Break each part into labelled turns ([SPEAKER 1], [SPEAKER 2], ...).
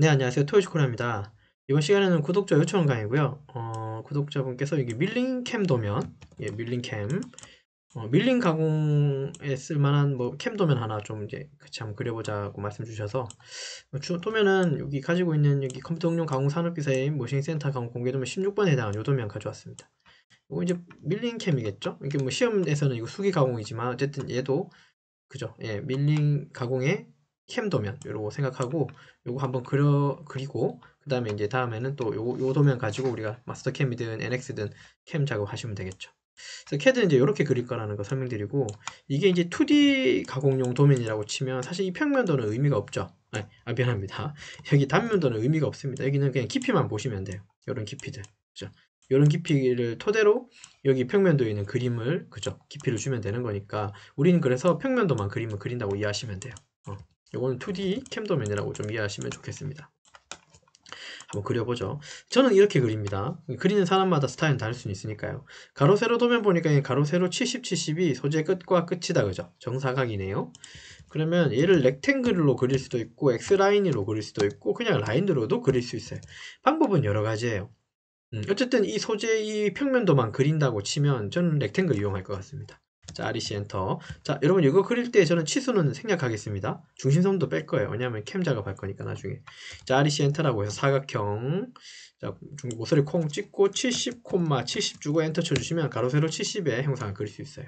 [SPEAKER 1] 네, 안녕하세요. 토요시코리아입니다. 이번 시간에는 구독자 요청 강의고요. 구독자분께서 여기 밀링캠 도면, 밀링캠, 밀링 가공에 쓸만한 캠 도면 하나 좀 이제 같이 한번 그려보자고 말씀 주셔서 도면은 여기 가지고 있는 여기 컴퓨터 응용 가공 산업기사의 모싱 센터 가공 공개 도면 16번에 해당하는 요 도면 가져왔습니다. 이거 이제 밀링캠이겠죠? 이게 뭐 시험에서는 이거 수기 가공이지만 어쨌든 얘도 그죠? 예, 밀링 가공의 캠 도면 이러고 생각하고 요거 한번 그리고 그 다음에 이제 다음에는 또 요 도면 가지고 우리가 마스터 캠이든 NX든 캠 작업하시면 되겠죠. 그래서 CAD는 이제 이렇게 그릴 거라는 거 설명드리고 이게 이제 2D 가공용 도면이라고 치면 사실 이 평면도는 의미가 없죠. 미안합니다. 여기 단면도는 의미가 없습니다. 여기는 그냥 깊이만 보시면 돼요. 이런 깊이들. 그죠? 이런 깊이를 토대로 여기 평면도에 있는 그림을 그죠? 깊이를 주면 되는 거니까 우리는 그래서 평면도만 그림을 그린다고 이해하시면 돼요. 요거는 2D 캠 도면이라고 좀 이해하시면 좋겠습니다. 한번 그려보죠. 저는 이렇게 그립니다. 그리는 사람마다 스타일은 다를 수는 있으니까요. 가로 세로 도면 보니까 가로 세로 70, 70이 소재 끝과 끝이다. 그죠? 정사각이네요. 그러면 얘를 렉탱글로 그릴 수도 있고 X라인으로 그릴 수도 있고 그냥 라인으로도 그릴 수 있어요. 방법은 여러 가지예요. 어쨌든 이 소재 이 평면도만 그린다고 치면 저는 렉탱글 이용할 것 같습니다. 자, REC 엔터. 자, 여러분 이거 그릴 때 저는 치수는 생략하겠습니다. 중심선도 뺄 거예요. 왜냐하면 캠 작업할 거니까 나중에. 자, REC 엔터라고 해서 사각형. 자, 모서리 콩 찍고 70, 70 주고 엔터 쳐주시면 가로 세로 70의 형상을 그릴 수 있어요.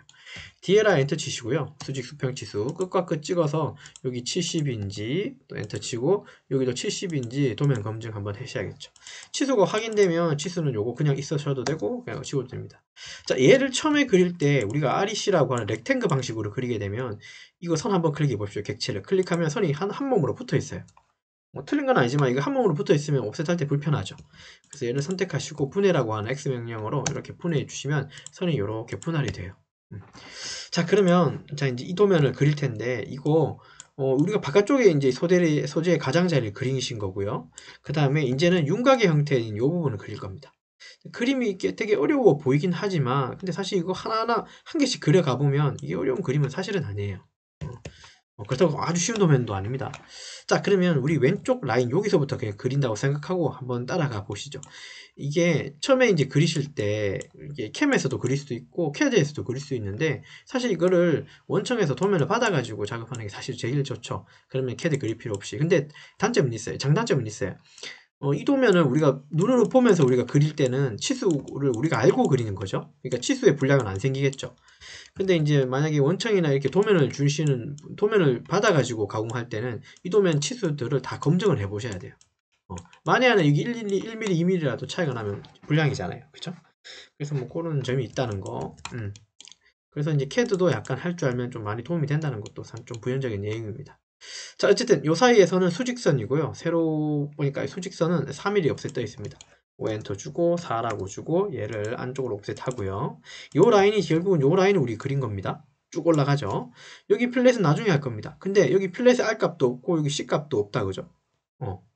[SPEAKER 1] DLR 엔터 치시고요. 수직 수평 치수 끝과 끝 찍어서 여기 70인지 또 엔터 치고 여기도 70인지 도면 검증 한번 하셔야겠죠. 치수가 확인되면 치수는 요거 그냥 있으셔도 되고 그냥 치워도 됩니다. 자, 얘를 처음에 그릴 때 우리가 REC라고 하는 렉탱글 방식으로 그리게 되면 이거 선 한번 클릭해 보십시오. 객체를 클릭하면 선이 한 몸으로 붙어 있어요. 뭐 틀린 건 아니지만 이거 한 몸으로 붙어 있으면 옵셋할 때 불편하죠. 그래서 얘를 선택하시고 분해라고 하는 X 명령어로 이렇게 분해해 주시면 선이 이렇게 분할이 돼요. 자, 그러면 자 이제 이 도면을 그릴 텐데 이거 우리가 바깥쪽에 이제 소재의 가장자리를 그리신 거고요. 그 다음에 이제는 윤곽의 형태인 이 부분을 그릴 겁니다. 그림이 이게 되게 어려워 보이긴 하지만 근데 사실 이거 하나하나 한 개씩 그려가 보면 이게 어려운 그림은 사실은 아니에요. 그렇다고 아주 쉬운 도면도 아닙니다. 자, 그러면 우리 왼쪽 라인 여기서부터 그냥 그린다고 생각하고 한번 따라가 보시죠. 이게 처음에 이제 그리실 때 이게 캠에서도 그릴 수도 있고 캐드에서도 그릴 수 있는데 사실 이거를 원청에서 도면을 받아가지고 작업하는 게 사실 제일 좋죠. 그러면 캐드 그릴 필요 없이. 근데 단점은 있어요. 장단점은 있어요. 이 도면을 우리가 눈으로 보면서 우리가 그릴 때는 치수를 우리가 알고 그리는 거죠. 그러니까 치수의 불량은 안 생기겠죠. 근데 이제 만약에 원청이나 이렇게 도면을 주시는 도면을 받아가지고 가공할 때는 이 도면 치수들을 다 검증을 해 보셔야 돼요. 만에 하나 이게 1mm, 2mm라도 차이가 나면 불량이잖아요. 그쵸? 그래서 뭐 그런 점이 있다는 거. 그래서 이제 캐드도 약간 할 줄 알면 좀 많이 도움이 된다는 것도 좀 부연적인 내용입니다. 자, 어쨌든 요 사이에서는 수직선이고요. 세로 보니까 수직선은 3mm 옵셋 떠 있습니다. 5 엔터 주고 4라고 주고 얘를 안쪽으로 옵셋 하고요. 요 라인이 결국은 요 라인을 우리 그린 겁니다. 쭉 올라가죠. 여기 플랫은 나중에 할 겁니다. 근데 여기 플랫에 R 값도 없고 여기 C 값도 없다 그죠?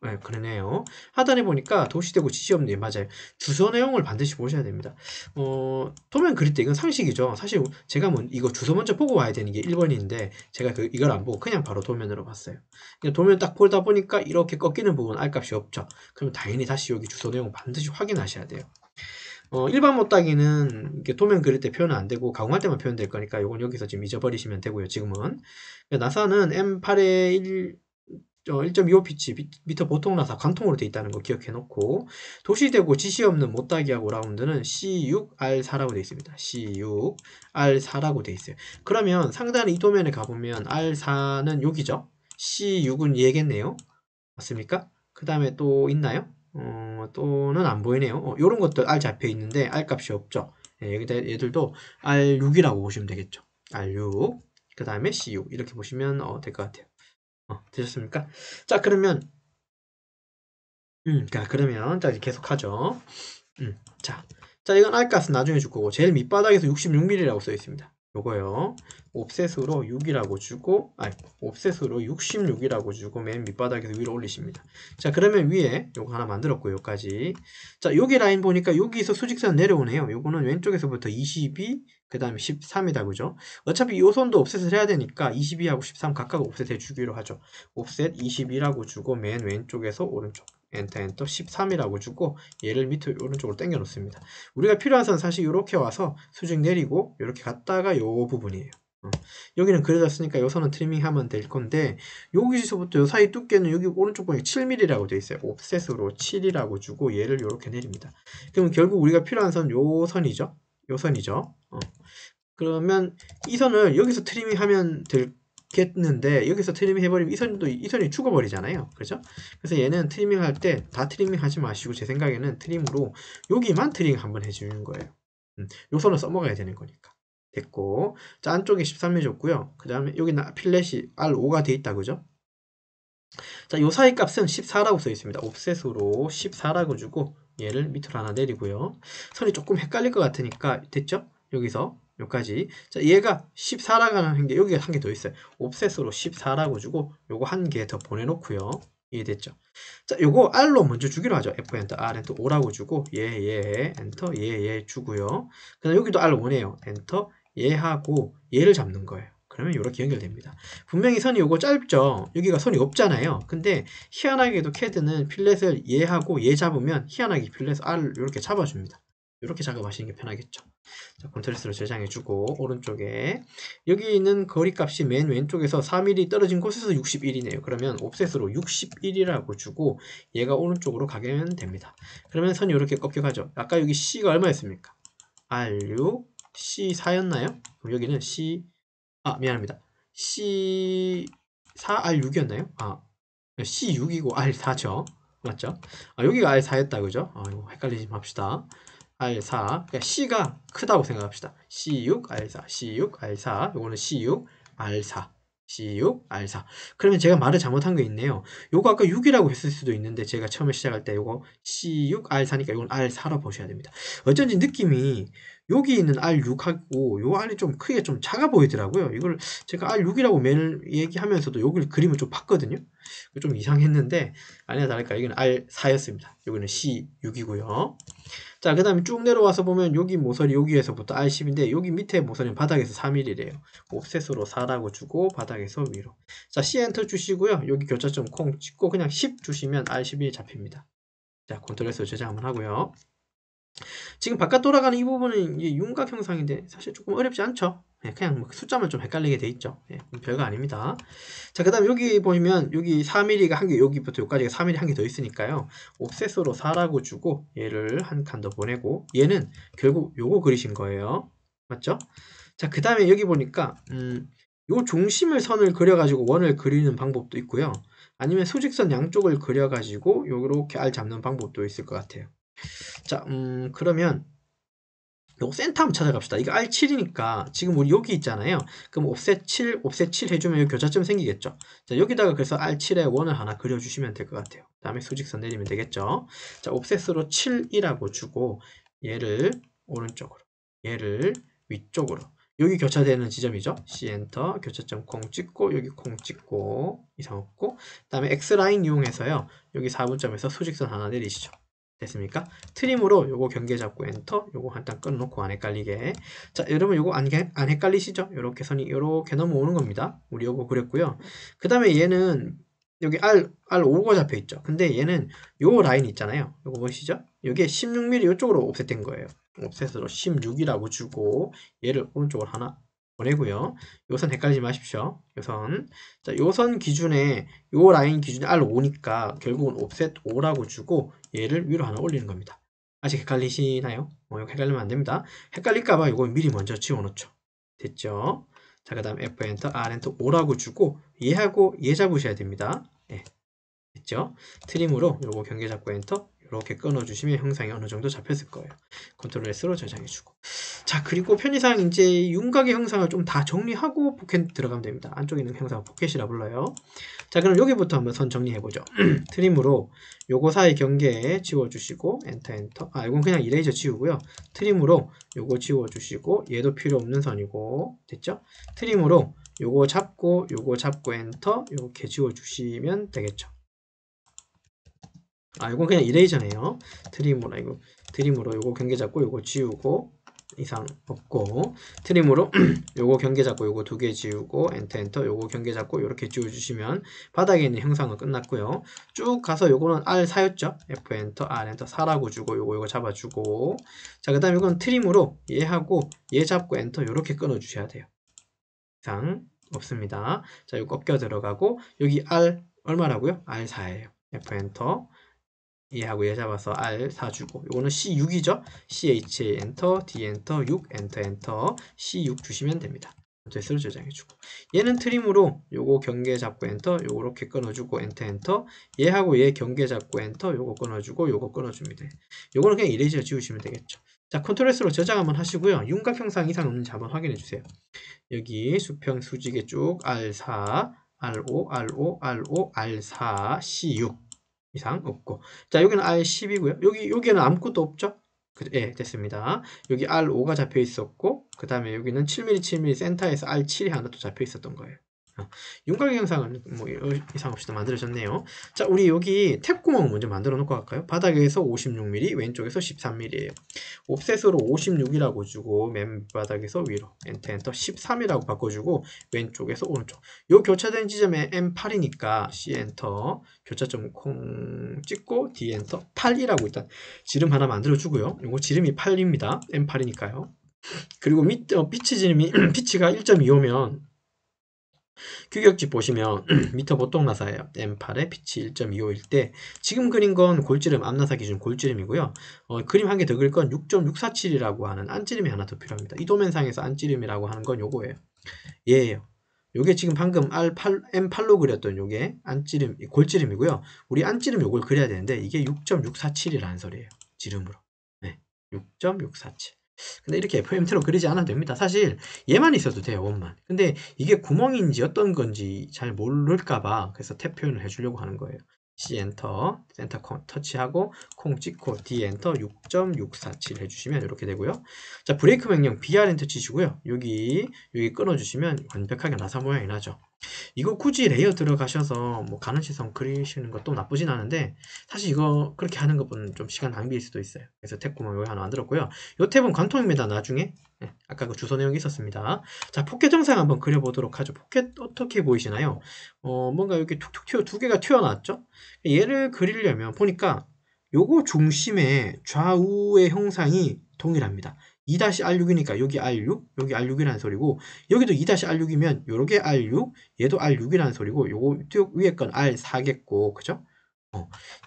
[SPEAKER 1] 네, 그러네요. 하단에 보니까 도시되고 지시없네. 맞아요. 주소 내용을 반드시 보셔야 됩니다. 도면 그릴 때 이건 상식이죠. 사실 제가 이거 주소 먼저 보고 와야 되는 게 1번인데 제가 이걸 안 보고 그냥 바로 도면으로 봤어요. 도면 딱 보다 보니까 이렇게 꺾이는 부분 R 값이 없죠. 그럼 당연히 다시 여기 주소 내용 반드시 확인하셔야 돼요. 일반 못따기는 이렇게 도면 그릴 때 표현은 안 되고 가공할 때만 표현될 거니까 이건 여기서 지금 잊어버리시면 되고요. 지금은 나사는 M8에 1.25피치 미터 보통 나사 관통으로 되어 있다는 거 기억해 놓고 도시되고 지시 없는 못따기하고 라운드는 C6R4라고 되어 있습니다. C6R4라고 되어 있어요. 그러면 상단에 이 도면에 가보면 R4는 여기죠. C6은 얘겠네요. 맞습니까? 그 다음에 또 있나요? 또는 안 보이네요. 요런 것들 R 잡혀 있는데 R 값이 없죠. 여기다 얘들도 R6이라고 보시면 되겠죠. R6 그 다음에 C6 이렇게 보시면 될 것 같아요. 되셨습니까? 자, 그러면, 자, 그러면, 자, 이제 계속하죠. 자, 자, 이건 알가스 나중에 줄 거고, 제일 밑바닥에서 66mm라고 써 있습니다. 요거요. 옵셋으로 6이라고 주고, 옵셋으로 66이라고 주고, 맨 밑바닥에서 위로 올리십니다. 자, 그러면 위에 요거 하나 만들었고, 요까지. 자, 여기 라인 보니까 여기서 수직선 내려오네요. 요거는 왼쪽에서부터 22, 그 다음에 13이다 그죠? 어차피 이 선도 옵셋을 해야 되니까 22하고 13 각각 옵셋 해주기로 하죠. 옵셋 22라고 주고 맨 왼쪽에서 오른쪽 엔터 13이라고 주고 얘를 밑으로 오른쪽으로 당겨 놓습니다. 우리가 필요한 선 사실 이렇게 와서 수직 내리고 이렇게 갔다가 요 부분이에요. 여기는 그려졌으니까 요 선은 트리밍하면 될 건데 여기서부터 요 사이 두께는 여기 오른쪽 보니 7mm라고 되어 있어요. 옵셋으로 7이라고 주고 얘를 이렇게 내립니다. 그럼 결국 우리가 필요한 선 요 선이죠. 요 선이죠. 그러면 이 선을 여기서 트리밍하면 되겠는데 여기서 트리밍 해버리면 이 선이 죽어버리잖아요. 그죠? 그래서 얘는 트리밍 할 때 다 트리밍 하지 마시고 제 생각에는 트림으로 여기만 트리밍 한번 해주는 거예요. 요 선을 써먹어야 되는 거니까. 됐고, 자, 안쪽에 13이 줬고요. 그 다음에 여기 필렛이 R5가 돼 있다, 그죠? 자, 요 사이 값은 14라고 써 있습니다. 옵셋으로 14라고 주고 얘를 밑으로 하나 내리고요. 선이 조금 헷갈릴 것 같으니까 됐죠? 여기서 여기까지. 자, 얘가 14라고 하는 게 여기가 한 개 더 있어요. 옵셋으로 14라고 주고 요거 한 개 더 보내놓고요. 이해됐죠? 자, 요거 R로 먼저 주기로 하죠. F 엔터, R 엔터 5라고 주고 얘 엔터, 얘 주고요. 그 다음 여기도 R5네요. 엔터, 얘하고 얘를 잡는 거예요. 그러면 이렇게 연결됩니다. 분명히 선이 요거 짧죠? 여기가 선이 없잖아요. 근데 희한하게도 CAD는 필렛을 얘하고 얘 잡으면 희한하게 필렛을 R을 이렇게 잡아줍니다. 이렇게 작업하시는 게 편하겠죠. 자, 컨트롤스로 저장해주고 오른쪽에 여기 있는 거리값이 맨 왼쪽에서 4mm 떨어진 곳에서 61이네요. 그러면 옵셋으로 61이라고 주고 얘가 오른쪽으로 가면 됩니다. 그러면 선이 이렇게 꺾여가죠. 아까 여기 C가 얼마였습니까? R6, C4였나요? 그럼 여기는 미안합니다. C4, R6이었나요? C6이고 R4죠. 맞죠? 여기가 R4였다, 그죠? 이거 헷갈리지 맙시다. R4, 그러니까 C가 크다고 생각합시다. C6, R4, C6, R4, 요거는 C6, R4, C6, R4. 그러면 제가 말을 잘못한 게 있네요. 요거 아까 6이라고 했을 수도 있는데 제가 처음에 시작할 때 요거 C6, R4니까 이건 R4로 보셔야 됩니다. 어쩐지 느낌이 여기 있는 R6하고 요 R이 좀 크게 좀 작아 보이더라고요. 이걸 제가 R6이라고 매일 얘기하면서도 여기를 그림을 좀 봤거든요. 좀 이상했는데 아니나 다를까 여기는 R4였습니다. 여기는 C6이고요. 자, 그 다음에 쭉 내려와서 보면 여기 모서리 여기에서부터 R10인데 여기 밑에 모서리는 바닥에서 3mm래요. 옵셋으로 4라고 주고 바닥에서 위로. 자, C 엔터 주시고요. 여기 교차점 콩 찍고 그냥 10 주시면 R11 잡힙니다. 자, 컨트롤에서 저장 한번 하고요. 지금 바깥 돌아가는 이 부분은 이게 윤곽 형상인데 사실 조금 어렵지 않죠? 그냥 뭐 숫자만 좀 헷갈리게 돼 있죠. 별거 아닙니다. 자, 그 다음 여기 보시면 여기 4mm가 한 개, 여기부터 여기까지가 4mm 한 개 더 있으니까요. 옵셋으로 4라고 주고 얘를 한 칸 더 보내고 얘는 결국 요거 그리신 거예요. 맞죠? 자, 그 다음에 여기 보니까 요 중심을 선을 그려가지고 원을 그리는 방법도 있고요. 아니면 수직선 양쪽을 그려가지고 요렇게 알 잡는 방법도 있을 것 같아요. 자, 그러면 요거 센터 한번 찾아갑시다. 이거 R7이니까 지금 우리 여기 있잖아요. 그럼 옵셋 7 해주면 여기 교차점 생기겠죠. 자, 여기다가 그래서 R7에 원을 하나 그려주시면 될 것 같아요. 그 다음에 수직선 내리면 되겠죠. 자, 옵셋으로 7이라고 주고 얘를 오른쪽으로, 얘를 위쪽으로. 여기 교차되는 지점이죠. C 엔터, 교차점 콩 찍고 여기 콩 찍고 이상 없고 그 다음에 X라인 이용해서요. 여기 4분점에서 수직선 하나 내리시죠. 됐습니까? 트림으로 요거 경계 잡고 엔터, 요거 한 단 끊어놓고 안 헷갈리게. 자, 여러분 요거 안 헷갈리시죠? 요렇게 선이 요렇게 넘어오는 겁니다. 우리 요거 그렸고요. 그 다음에 얘는 여기 R5가 잡혀 있죠. 근데 얘는 요 라인 있잖아요. 요거 보이시죠? 요게 16mm 요쪽으로 옵셋된 거예요. 옵셋으로 16이라고 주고 얘를 오른쪽으로 하나 보내고요. 요선 헷갈리지 마십시오. 요선. 자, 요선 기준에 요 라인 기준에 R5니까 결국은 옵셋 5라고 주고 얘를 위로 하나 올리는 겁니다. 아직 헷갈리시나요? 이거 헷갈리면 안 됩니다. 헷갈릴까봐 이거 미리 먼저 지워놓죠. 됐죠? 자, 그 다음 F 엔터, R 엔터 5라고 주고 얘하고 얘 잡으셔야 됩니다. 됐죠? 트림으로 요거 경계 잡고 엔터 이렇게 끊어주시면 형상이 어느 정도 잡혔을 거예요. 컨트롤 S로 저장해주고. 자, 그리고 편의상 이제 윤곽의 형상을 좀 다 정리하고 포켓 들어가면 됩니다. 안쪽에 있는 형상을 포켓이라 불러요. 자, 그럼 여기부터 한번 선 정리해보죠. 트림으로 요거 사이 경계에 지워주시고 엔터 이건 그냥 이레이저 지우고요. 트림으로 요거 지워주시고 얘도 필요 없는 선이고 됐죠? 트림으로 요거 잡고 엔터 이렇게 지워주시면 되겠죠. 이건 그냥 이레이저네요. 드림으로 요거 경계 잡고 요거 지우고 이상 없고 트림으로 요거 경계 잡고 요거 두 개 지우고 엔터 요거 경계 잡고 요렇게 지워주시면 바닥에 있는 형상은 끝났고요. 쭉 가서 요거는 R4였죠. F 엔터 R 엔터 4라고 주고 요거 잡아주고 자 그 다음에 이건 트림으로 얘하고 얘 잡고 엔터 요렇게 끊어 주셔야 돼요. 이상 없습니다. 자 요거 꺾여 들어가고 여기 R 얼마라고요? R4예요. F 엔터 얘하고 얘 잡아서 R4 주고 요거는 C6이죠. CH 엔터 D 엔터 6 엔터 C6 주시면 됩니다. 어드레스를 저장해주고 얘는 트림으로 요거 경계 잡고 엔터 요렇게 끊어주고 엔터 얘하고 얘 경계 잡고 엔터 요거 끊어주고 요거 끊어줍니다. 요거는 그냥 이레이저 지우시면 되겠죠. 자 컨트롤 S로 저장 한번 하시고요. 윤곽 형상 이상 없는지 한번 확인해 주세요. 여기 수평 수직에 쭉 R4 R5 R5 R5 R4 C6 이상 없고 자 여기는 R10이고요. 여기는 아무것도 없죠. 예, 됐습니다. 여기 R5가 잡혀 있었고 그 다음에 여기는 7mm 7mm 센터에서 R7이 하나 또 잡혀 있었던 거예요. 윤곽 형상은 뭐 이상 없이 만들어졌네요. 자 우리 여기 탭 구멍을 먼저 만들어 놓고 갈까요? 바닥에서 56mm 왼쪽에서 13mm예요. 옵셋으로 56이라고 주고 맨 바닥에서 위로 엔터 13이라고 바꿔주고 왼쪽에서 오른쪽 요 교차된 지점에 M8이니까 C 엔터 교차점 콩 찍고 D 엔터 8이라고 일단 지름 하나 만들어 주고요. 요거 지름이 8입니다. M8이니까요. 그리고 피치 지름이 피치가 1.25면 규격집 보시면 미터 보통 나사예요. M8에 피치 1.25일 때 지금 그린 건 골지름 앞나사 기준 골지름이고요. 그림 한 개 더 그릴 건 6.647이라고 하는 안지름이 하나 더 필요합니다. 이 도면상에서 안지름이라고 하는 건 요거예요. 얘예요. 요게 지금 방금 M8로 그렸던 요게 안지름 골지름이고요. 우리 안지름 요걸 그려야 되는데 이게 6.647이라는 소리예요. 지름으로. 네, 6.647. 근데 이렇게 FMT로 그리지 않아도 됩니다. 사실 얘만 있어도 돼요. 원만. 근데 이게 구멍인지 어떤 건지 잘 모를까봐 그래서 탭 표현을 해주려고 하는 거예요. C 엔터 센터 터치하고 콩 찍고 D 엔터 6.647 해주시면 이렇게 되고요. 자 브레이크 명령 BR 엔터 치시고요. 여기 끊어주시면 완벽하게 나사 모양이 나죠. 이거 굳이 레이어 들어가셔서 뭐 가는 시선 그리시는 것도 나쁘진 않은데 사실 이거 그렇게 하는 것보다는 좀 시간 낭비일 수도 있어요. 그래서 탭 구멍 여기 하나 만들었고요. 이 탭은 관통입니다. 나중에 아까 그 주소 내용이 있었습니다. 자 포켓 정상 한번 그려보도록 하죠. 포켓 어떻게 보이시나요? 뭔가 이렇게 툭툭 두 개가 튀어나왔죠? 얘를 그리려면 보니까 요거 중심에 좌우의 형상이 동일합니다. 2-R6이니까 여기 R6, 여기 R6이라는 소리고 여기도 2-R6이면 요렇게 R6, 얘도 R6이라는 소리고 요거 위에 건 R4겠고 그죠?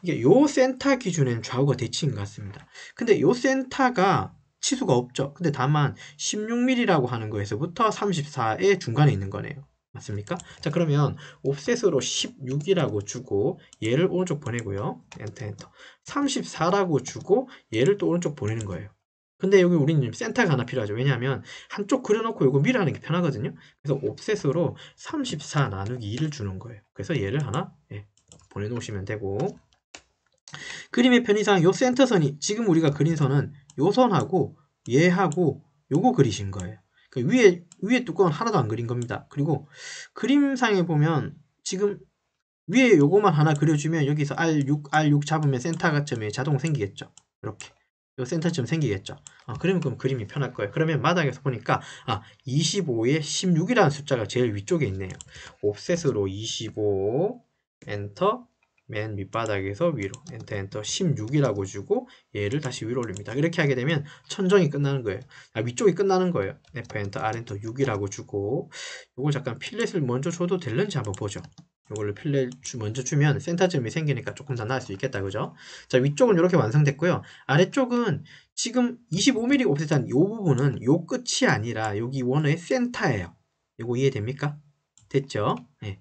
[SPEAKER 1] 이게 요 센터 기준엔 좌우가 대칭인 것 같습니다. 근데 요 센터가 치수가 없죠. 근데 다만 16mm라고 하는 거에서부터 34의 중간에 있는 거네요. 맞습니까? 자 그러면 옵셋으로 16이라고 주고 얘를 오른쪽 보내고요. 엔터 34라고 주고 얘를 또 오른쪽 보내는 거예요. 근데 여기 우리는 센터가 하나 필요하죠. 왜냐하면 한쪽 그려놓고 요거 밀어하는 게 편하거든요. 그래서 옵셋으로 34 나누기 2를 주는 거예요. 그래서 얘를 하나 보내놓으시면 되고 그림의 편의상 요 센터선이 지금 우리가 그린 선은 요 선하고 얘하고 요거 그리신 거예요. 그 위에 뚜껑은 하나도 안 그린 겁니다. 그리고 그림상에 보면 지금 위에 요거만 하나 그려주면 여기서 R6 잡으면 센터점에 자동 생기겠죠. 이렇게 요 센터점 생기겠죠. 그러면 그럼 그림이 편할 거예요. 그러면 마당에서 보니까 25에 16이라는 숫자가 제일 위쪽에 있네요. 옵셋으로 25 엔터 맨 밑바닥에서 위로 엔터 16이라고 주고 얘를 다시 위로 올립니다. 이렇게 하게 되면 천정이 끝나는 거예요. 위쪽이 끝나는 거예요. F 엔터 R 엔터 6이라고 주고 요걸 잠깐 필렛을 먼저 줘도 될런지 한번 보죠. 이걸로 필렛 먼저 주면 센터점이 생기니까 조금 더 나을 수 있겠다. 그죠? 자, 위쪽은 이렇게 완성됐고요. 아래쪽은 지금 25mm 옵셋한 이 부분은 요 끝이 아니라 여기 원의 센터예요. 이거 이해됩니까? 됐죠? 네.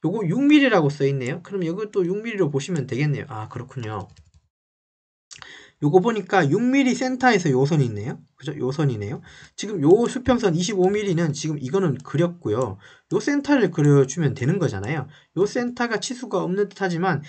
[SPEAKER 1] 요거 6mm라고 써있네요. 그럼 이것도 6mm로 보시면 되겠네요. 그렇군요. 요거 보니까 6mm 센터에서 요 선이 있네요. 그죠? 요 선이네요. 지금 요 수평선 25mm는 지금 이거는 그렸고요. 요 센터를 그려주면 되는 거잖아요. 요 센터가 치수가 없는 듯 하지만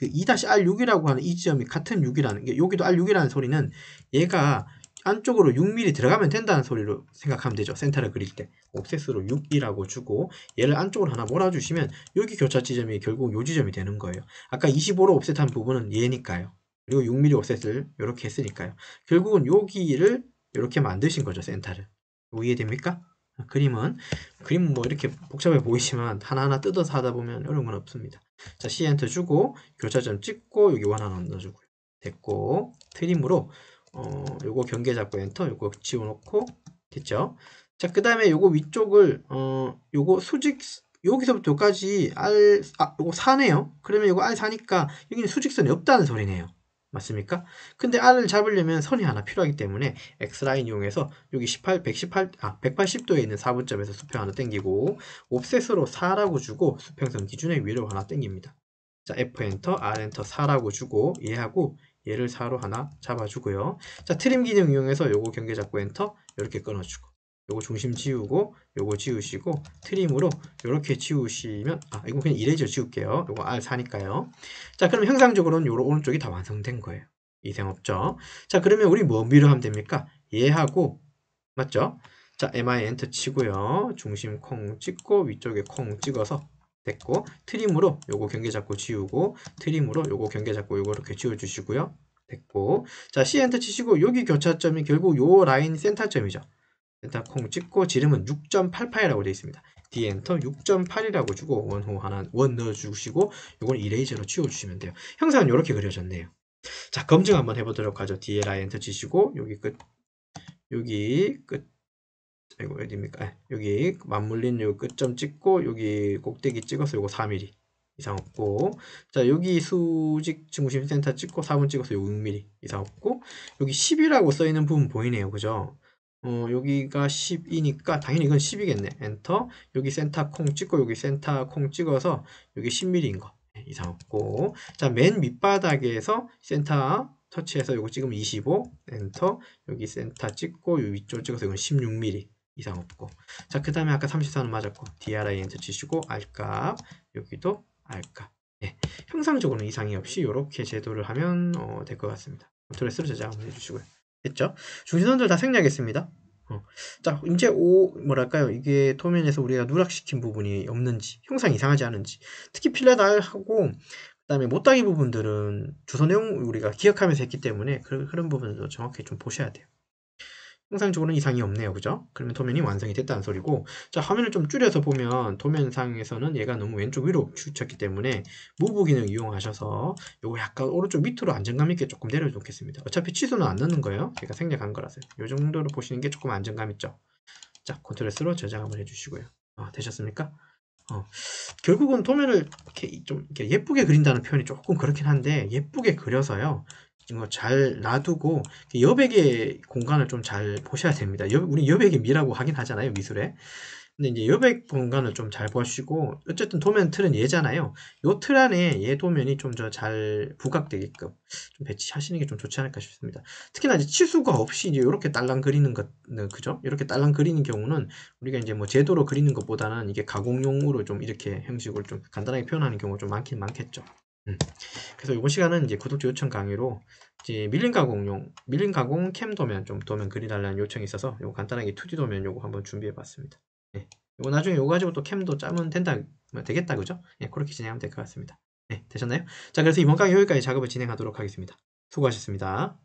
[SPEAKER 1] 2-R6이라고 하는 이 지점이 같은 6이라는 게 여기도 R6이라는 소리는 얘가 안쪽으로 6mm 들어가면 된다는 소리로 생각하면 되죠. 센터를 그릴 때 옵셋으로 6이라고 주고 얘를 안쪽으로 하나 몰아주시면 여기 교차 지점이 결국 요 지점이 되는 거예요. 아까 25로 옵셋한 부분은 얘니까요. 그리고 6mm 옵셋을 이렇게 했으니까요. 결국은 여기를 이렇게 만드신 거죠, 센터를. 이해됩니까? 그림은 뭐 이렇게 복잡해 보이지만 하나하나 뜯어서 하다 보면 어려운 건 없습니다. 자, C 엔터 주고 교차점 찍고 여기 원 하나 넣어주고요. 됐고 트림으로 요거 경계 잡고 엔터, 요거 지워놓고 됐죠? 자, 그 다음에 요거 위쪽을 요거 수직 여기서부터 여기까지 요거 4네요. 그러면 요거 R4니까 여기는 수직선이 없다는 소리네요. 맞습니까? 근데 R을 잡으려면 선이 하나 필요하기 때문에 X라인 이용해서 여기 180도에 있는 4분점에서 수평 하나 당기고 옵셋으로 4라고 주고 수평선 기준의 위로 하나 당깁니다. 자, F 엔터, R 엔터 4라고 주고 얘하고 얘를 4로 하나 잡아주고요. 자, 트림 기능 이용해서 요거 경계 잡고 엔터 이렇게 끊어주고 요거 중심 지우고 요거 지우시고 트림으로 이렇게 지우시면 이거 그냥 이레이저 지울게요. 요거 R4니까요. 자, 그럼 형상적으로는 요런 오른쪽이 다 완성된 거예요. 이상 없죠? 자, 그러면 우리 뭐 미루하면 됩니까? 얘하고 맞죠? 자, MI 엔터 치고요. 중심 콩 찍고 위쪽에 콩 찍어서 됐고 트림으로 요거 경계 잡고 지우고 트림으로 요거 경계 잡고 요거 이렇게 지워주시고요. 됐고 자, C 엔터 치시고 여기 교차점이 결국 요 라인 센터점이죠. 센터 콩 찍고 지름은 6.88이라고 되어 있습니다. D 엔터 6.8이라고 주고 원 넣어주시고 요건 이레이저로 지워주시면 돼요. 형상은 이렇게 그려졌네요. 자, 검증 한번 해보도록 하죠. DLI 엔터 치시고 여기 끝 이거 어디입니까? 여기 맞물린 요 끝점 찍고 여기 꼭대기 찍어서 요거 4mm 이상 없고 자, 여기 수직 중심 센터 찍고 4분 찍어서 요거 6mm 이상 없고 여기 10이라고 써있는 부분 보이네요. 그죠? 여기가 10이니까 당연히 이건 10이겠네. 엔터. 여기 센터 콩 찍고 여기 센터 콩 찍어서 여기 10mm인 거 이상 없고 자, 맨 밑바닥에서 센터 터치해서 요거 찍으면 25 엔터. 여기 센터 찍고 요 위쪽 찍어서 이건 16mm 이상 없고 자, 그 다음에 아까 34는 맞았고 DRI 엔터 치시고 R값 여기도 R값 형상적으로는 이상이 없이 이렇게 제도를 하면 될 것 같습니다. 컨트롤 S로 저장 한번 해주시고요. 됐죠? 중심선들 다 생략했습니다. 자, 이제 뭐랄까요? 이게 도면에서 우리가 누락시킨 부분이 없는지, 형상 이상하지 않은지, 특히 필렛알하고 그다음에 못따기 부분들은 주소 내용 우리가 기억하면서 했기 때문에 그런 부분도 정확히 좀 보셔야 돼요. 형상적으로는 이상이 없네요. 그죠? 그러면 도면이 완성이 됐다는 소리고 자, 화면을 좀 줄여서 보면 도면상에서는 얘가 너무 왼쪽 위로 치우쳤기 때문에 무브 기능 이용하셔서 요거 약간 오른쪽 밑으로 안정감 있게 조금 내려놓겠습니다. 어차피 취소는 안 넣는 거예요. 제가 생략한 거라서요. 요 정도로 보시는 게 조금 안정감 있죠. 자, 컨트롤 S로 저장 한번 해주시고요. 되셨습니까? 결국은 도면을 이렇게 좀 이렇게 예쁘게 그린다는 표현이 조금 그렇긴 한데 예쁘게 그려서요. 이거 잘 놔두고 여백의 공간을 좀 잘 보셔야 됩니다. 우리 여백의 미라고 하긴 하잖아요, 미술에. 근데 이제 여백 공간을 좀 잘 보시고 어쨌든 도면 틀은 얘잖아요. 요 틀 안에 얘 도면이 좀 더 잘 부각되게끔 좀 배치하시는 게 좀 좋지 않을까 싶습니다. 특히나 이제 치수가 없이 이제 이렇게 딸랑 그리는 것, 그죠? 이렇게 딸랑 그리는 경우는 우리가 이제 뭐 제도로 그리는 것보다는 이게 가공용으로 좀 이렇게 형식을 좀 간단하게 표현하는 경우가 좀 많긴 많겠죠. 그래서 이번 시간은 이제 구독자 요청 강의로 이제 밀림 가공 캠 도면 좀 도면 그리달라는 요청이 있어서 요거 간단하게 2D 도면 요거 한번 준비해 봤습니다. 요거 나중에 요거 가지고 또 캠도 짜면 되겠다, 그죠? 그렇게 진행하면 될 것 같습니다. 되셨나요? 자, 그래서 이번 강의 여기까지 작업을 진행하도록 하겠습니다. 수고하셨습니다.